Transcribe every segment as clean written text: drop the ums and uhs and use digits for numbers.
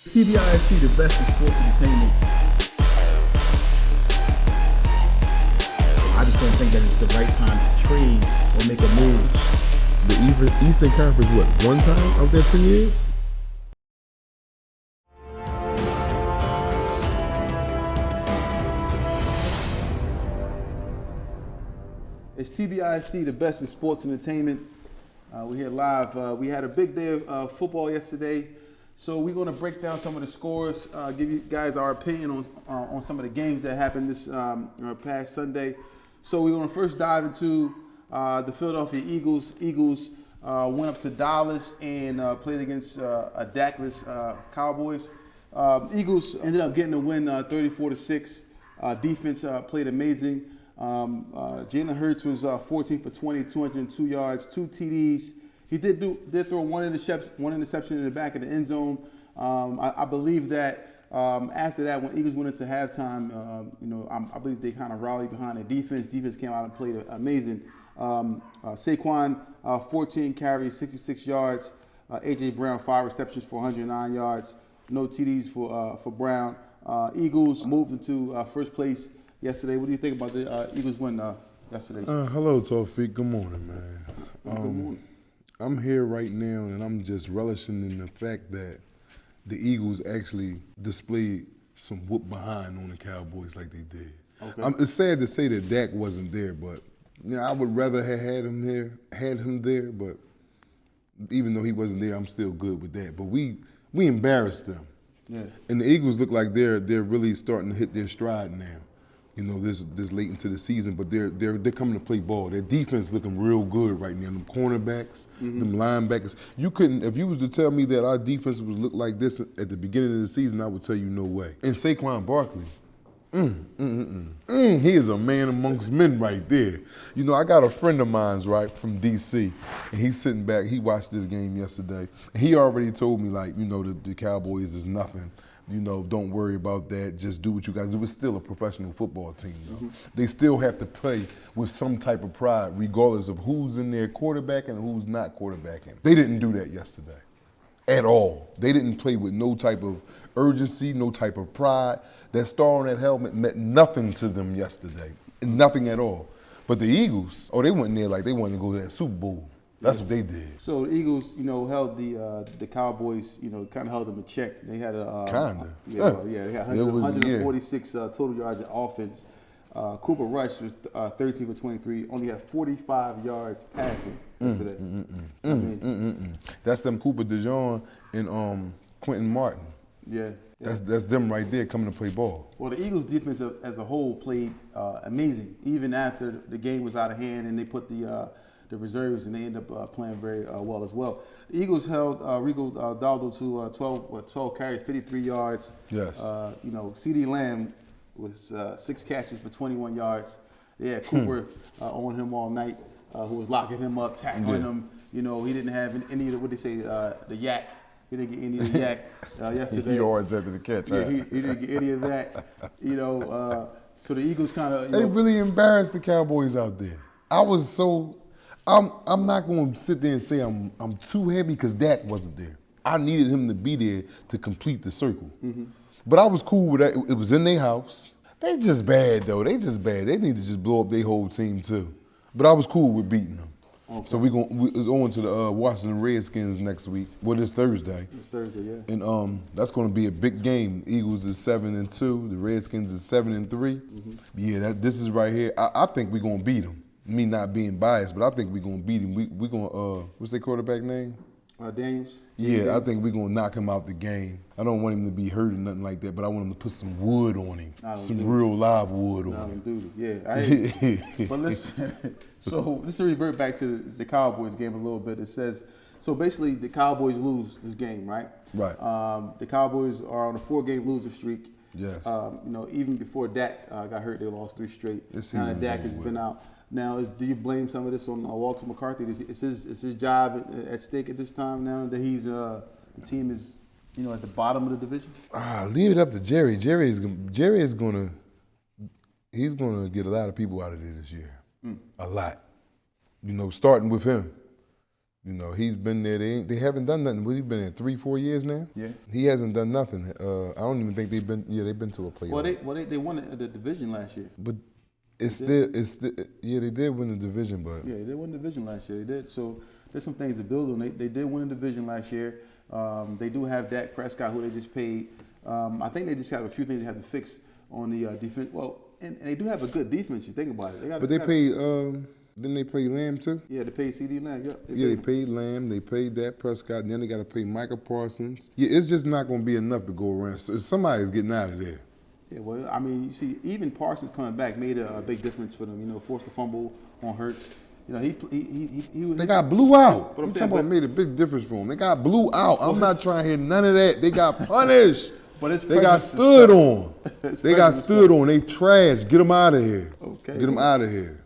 TBISE, the best in sports entertainment. I just don't think that it's the right time to trade or make a move. The Eastern Conference, what, one time of that 10 years? It's TBISE, the best in sports entertainment. We're here live. We had a big day of football yesterday, so we're going to break down some of the scores, give you guys our opinion on some of the games that happened this past Sunday. So we're going to first dive into the Philadelphia Eagles. Eagles went up to Dallas and played against a Dakless Cowboys. Eagles ended up getting a win 34-6. Defense played amazing. Jalen Hurts was 14 for 20, 202 yards, 2 TDs. He did throw one interception in the back of the end zone. I believe that after that, when Eagles went into halftime, I believe they kind of rallied behind the defense. Defense came out and played amazing. Saquon, 14 carries, 66 yards. A.J. Brown, 5 receptions for 109 yards. No TDs for Brown. Eagles moved into first place yesterday. What do you think about the Eagles win yesterday? Hello, Tawfiq. Good morning, man. Good morning. I'm here right now, and I'm just relishing in the fact that the Eagles actually displayed some whoop behind on the Cowboys like they did. Okay. It's sad to say that Dak wasn't there, but I would rather have had him there. But even though he wasn't there, I'm still good with that. But we embarrassed them. Yeah. And the Eagles look like they're really starting to hit their stride now. This late into the season, but they're coming to play ball. Their defense looking real good right now. Them cornerbacks, them linebackers. If you was to tell me that our defense would look like this at the beginning of the season, I would tell you no way. And Saquon Barkley, he is a man amongst men right there. I got a friend of mine, right, from D.C., and he's sitting back. He watched this game yesterday, and he already told me, the Cowboys is nothing. Don't worry about that. Just do what you guys do. It's still a professional football team, though. They still have to play with some type of pride, regardless of who's in their quarterbacking and who's not quarterbacking. They didn't do that yesterday at all. They didn't play with no type of urgency, no type of pride. That star on that helmet meant nothing to them yesterday, nothing at all. But the Eagles, they went in there like they wanted to go to that Super Bowl. That's what they did. So the Eagles, held the Cowboys, kind of held them in check. They had a they had 146 total yards of offense. Cooper Rush was 13 for 23, only had 45 yards passing yesterday. That's them Cooper DeJean and Quentin Martin. Yeah. That's them right there coming to play ball. Well, the Eagles defense as a whole played amazing, even after the game was out of hand and they put the reserves, and they end up playing very well as well. The Eagles held Rico Daldo to 12 carries, 53 yards. Yes. CeeDee Lamb was 6 catches for 21 yards. They had Cooper on him all night, who was locking him up, tackling him. He didn't have any of the yak. He didn't get any of the yak yesterday. Yards after the catch. Yeah, he didn't get any of that. So the Eagles kind of they really embarrassed the Cowboys out there. I'm not going to sit there and say I'm too happy because Dak wasn't there. I needed him to be there to complete the circle. But I was cool with that. It was in their house. They just bad, though. They just bad. They need to just blow up their whole team, too. But I was cool with beating them. Okay. So it's on to the Washington Redskins next week. Well, it's Thursday. It's Thursday, yeah. And that's going to be a big game. Eagles is 7-2. The Redskins is 7-3. Yeah, this is right here. I think we're going to beat them. Me not being biased, but I think we're going to beat him. We're going to, what's their quarterback name? Daniels. Yeah, I think we're going to knock him out the game. I don't want him to be hurt or nothing like that, but I want him to put some wood on him. Some real live wood on him. Yeah. But listen, so just to revert back to the Cowboys game a little bit, it says, so basically the Cowboys lose this game, right? Right. The Cowboys are on a 4-game loser streak. Yes. Even before Dak got hurt, they lost 3 straight. Now Dak has been out. Now, do you blame some of this on Walter McCarthy? Is his job at stake at this time now that the team is, at the bottom of the division? Leave it up to Jerry. Jerry is gonna get a lot of people out of there this year. A lot. Starting with him. You know, he's been there. They haven't done nothing. What, he's been there 3-4 years now. Yeah. He hasn't done nothing. I don't even think they've been. Yeah, they've been to a playoff. Well, they won the division last year. But it's still. Yeah, they did win the division, but Yeah, they won the division last year. They did. So there's some things to build on. They did win the division last year. They do have Dak Prescott, who they just paid. I think they just have a few things they have to fix on the defense. Well, and they do have a good defense. You think about it. But they paid. Didn't they pay Lamb too? Yeah, they paid CD Lamb. Yeah, they paid Lamb. They paid Dak Prescott. And then they got to pay Micah Parsons. Yeah, it's just not going to be enough to go around. So somebody's getting out of there. Yeah, well, I mean, you see, even Parsons coming back made a big difference for them. You know, forced a fumble on Hurts. You know, he was. They got blew out. But I'm I'm saying, talking about made a big difference for them. They got blew out. I'm not trying to hear none of that. They got punished. But they got stood on. They got stood on. They trash. Get them out of here. Okay. Get them out of here.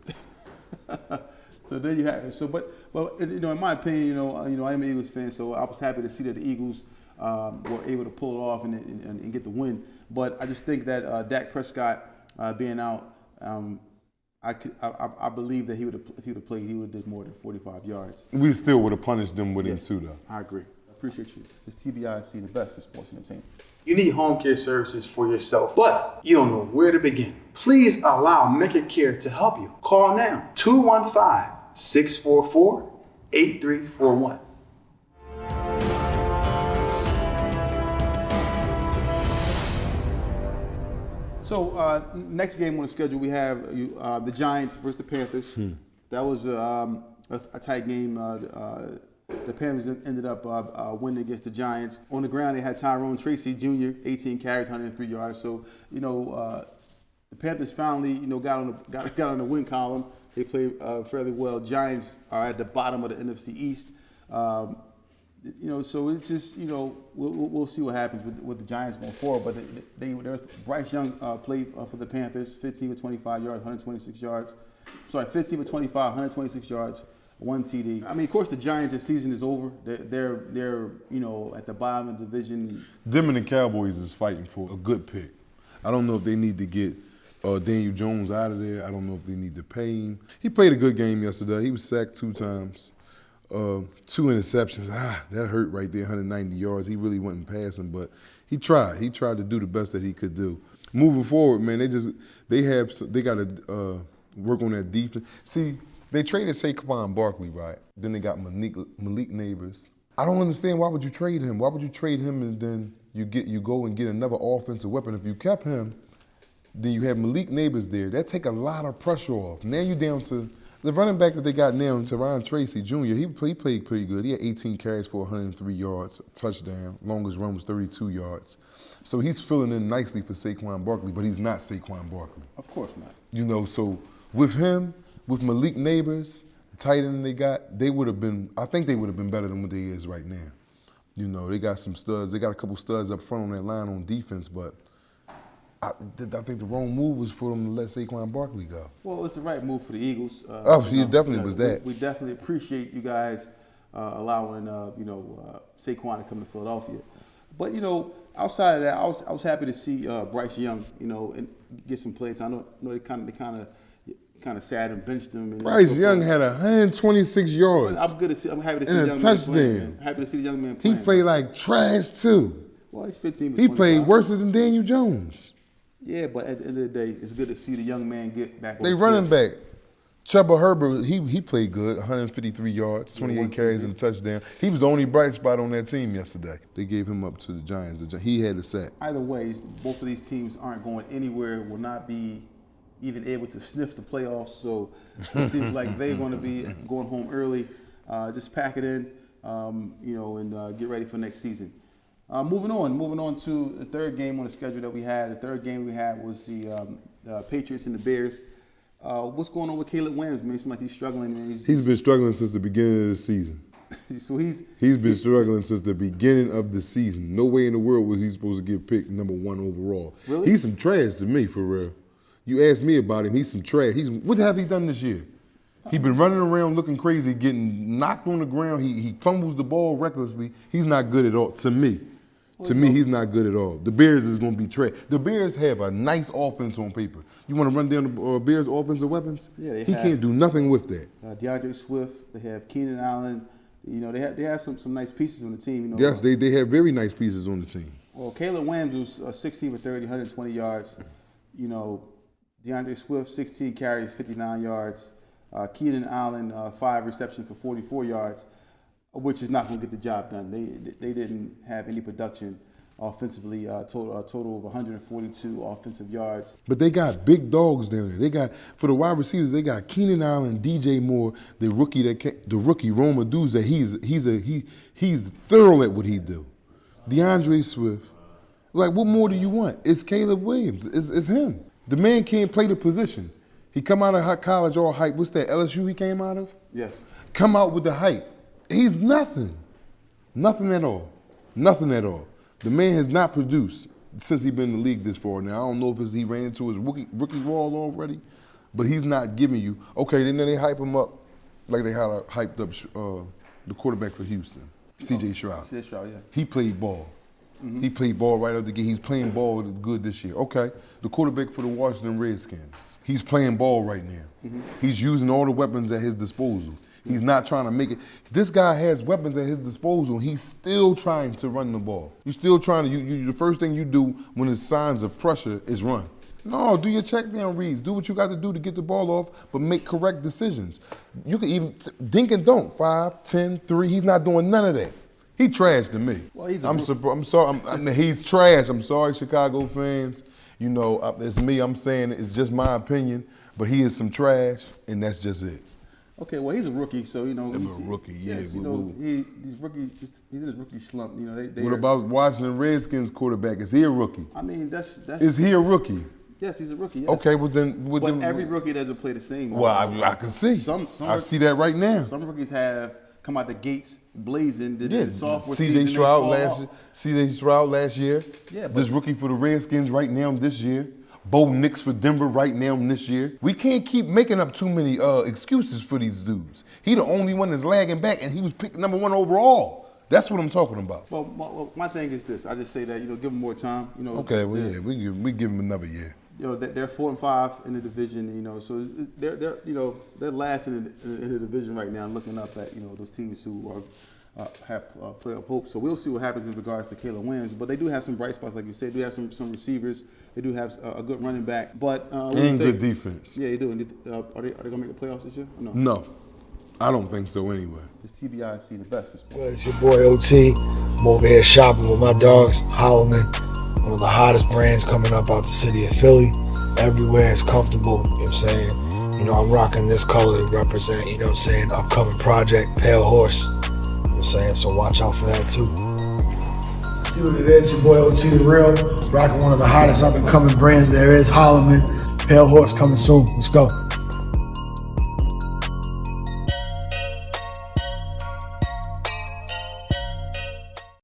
So there you have it. So, but you know, in my opinion, you know, I'm an Eagles fan, so I was happy to see that the Eagles were able to pull it off and get the win. But I just think that Dak Prescott being out, I believe that if he would have played, he would have did more than 45 yards. We still would have punished them with him too, though. I agree. I appreciate you. It's TBISE, the best in sports entertainment. You need home care services for yourself, but you don't know where to begin. Please allow Mecca Care to help you. Call now, 215-644-8341. So next game on the schedule, we have the Giants versus the Panthers. That was a tight game. The Panthers ended up winning against the Giants. On the ground, they had Tyrone Tracy Jr., 18 carries, 103 yards. So, you know, the Panthers finally, you know, got on the win column. They played fairly well. Giants are at the bottom of the NFC East. You know, so it's just, you know, we'll see what happens with the Giants going forward. But Bryce Young played for the Panthers, 15 with 25 yards, 126 yards. Sorry, 15 with 25, 126 yards. 1 TD. I mean, of course, the Giants' season is over. They're you know, at the bottom of the division. Them and the Cowboys is fighting for a good pick. I don't know if they need to get Daniel Jones out of there. I don't know if they need to pay him. He played a good game yesterday. He was sacked 2 times, 2 interceptions. That hurt right there. 190 yards. He really wasn't passing, but he tried. He tried to do the best that he could do. Moving forward, man, they got to work on that defense. See. They traded Saquon Barkley, right? Then they got Malik Neighbors. I don't understand, why would you trade him? Why would you trade him and then you go and get another offensive weapon? If you kept him, then you have Malik Neighbors there. That take a lot of pressure off. Now you're down to the running back that they got now, Tyrone Tracy Jr. He played pretty good. He had 18 carries for 103 yards, touchdown. Longest run was 32 yards. So he's filling in nicely for Saquon Barkley, but he's not Saquon Barkley. Of course not. You know, so with him, with Malik Neighbors, the tight end they got, I think they would have been better than what they is right now. You know, they got some studs. They got a couple studs up front on that line on defense, but I think the wrong move was for them to let Saquon Barkley go. Well, it's the right move for the Eagles. It definitely was that. We definitely appreciate you guys allowing Saquon to come to Philadelphia. But, you know, outside of that, I was happy to see Bryce Young, you know, and get some plays. I know they kind of sad and benched him. And Bryce Young had 126 yards. I'm happy to see the young touchdown. Man. Happy to see the young man playing. He played like trash too. Well, he's 15. He played worse than Daniel Jones. Yeah, but at the end of the day, it's good to see the young man get back. They running back. Chuba Herbert, he played good, 153 yards, 28 carries and a touchdown. He was the only bright spot on that team yesterday. They gave him up to the Giants. He had the sack. Either way, both of these teams aren't going anywhere, will not be even able to sniff the playoffs. So it seems like they're going to be going home early. Just pack it in, and get ready for next season. Moving on to the third game on the schedule that we had. The third game we had was the Patriots and the Bears. What's going on with Caleb Williams, man? It seems like he's struggling. Man. He's been struggling since the beginning of the season. So he's been struggling since the beginning of the season. No way in the world was he supposed to get picked number 1 overall. Really? He's some trash to me, for real. You ask me about him, he's some trash. What have he done this year? He's been running around looking crazy, getting knocked on the ground. He fumbles the ball recklessly. He's not good at all, to me. He's not good at all. The Bears is going to be trash. The Bears have a nice offense on paper. You want to run down the Bears' offensive weapons? Yeah, he can't do nothing with that. DeAndre Swift. They have Keenan Allen. You know, they have some nice pieces on the team. You know, Yes, they have very nice pieces on the team. Well, Caleb Williams was 16 for 30, 120 yards. You know, DeAndre Swift, 16 carries, 59 yards. Keenan Allen, 5 receptions for 44 yards, which is not going to get the job done. They didn't have any production offensively. Total of 142 offensive yards. But they got big dogs down there. They got, for the wide receivers, they got Keenan Allen, DJ Moore, the rookie Roma Dudes. He's thorough at what he do. DeAndre Swift. Like, what more do you want? It's Caleb Williams. It's him. The man can't play the position. He come out of college all hype. What's that, LSU he came out of? Yes. Come out with the hype. He's nothing. Nothing at all. Nothing at all. The man has not produced since he's been in the league this far. Now, I don't know if he ran into his rookie wall already, but he's not giving you. Okay, then they hype him up like they had hyped up the quarterback for Houston, C.J. Stroud. C.J. Stroud, yeah. He played ball. He played ball right out the gate. He's playing ball good this year. Okay, the quarterback for the Washington Redskins. He's playing ball right now. He's using all the weapons at his disposal. He's not trying to make it. This guy has weapons at his disposal. He's still trying to run the ball. You're still trying to, the first thing you do when there's signs of pressure is run. No, do your check down reads. Do what you got to do to get the ball off, but make correct decisions. You can even dink and dunk, 5, 10, 3. He's not doing none of that. He trash to me. Well, he's I'm sorry. He's trash. I'm sorry, Chicago fans. You know, it's me. I'm saying it's just my opinion, but he is some trash, and that's just it. Okay, well, he's a rookie, so, you know. He's a rookie, yeah. Yes, you know, he's in his rookie slump. You know, What about Washington Redskins quarterback? Is he a rookie? I mean, that's. Is he a rookie? Yes, he's a rookie. Yes. Okay, well then. But every rookie doesn't play the same. Well, I can see. I see that right now. Some rookies have come out the gates blazing. Yeah, C.J. Stroud last year. Yeah, but this rookie for the Redskins right now this year. Bo Nix for Denver right now this year. We can't keep making up too many excuses for these dudes. He the only one that's lagging back, and he was picked #1 overall. That's what I'm talking about. Well, my thing is this. I just say that, you know, give them more time. You know. Okay, well, yeah, we give them another year. You know, they're 4-5 in the division. You know, so they're last in the division right now. Looking up at, you know, those teams who have playoff hope. So we'll see what happens in regards to Caleb Williams. But they do have some bright spots, like you said. They do have some receivers. They do have a good running back. But and good defense. Yeah, they do. Are they going to make the playoffs this year? Or no. No, I don't think so anyway. It's TBISE the best this sport. Well, it's your boy OT. I'm over here shopping with my dogs, Holloman. One of the hottest brands coming up out the city of Philly. Everywhere is comfortable, you know what I'm saying? You know, I'm rocking this color to represent, you know what I'm saying, upcoming project, Pale Horse. You know what I'm saying? So watch out for that too. See what it is, your boy OT the Real, rocking one of the hottest up and coming brands there is, Holloman. Pale Horse coming soon. Let's go.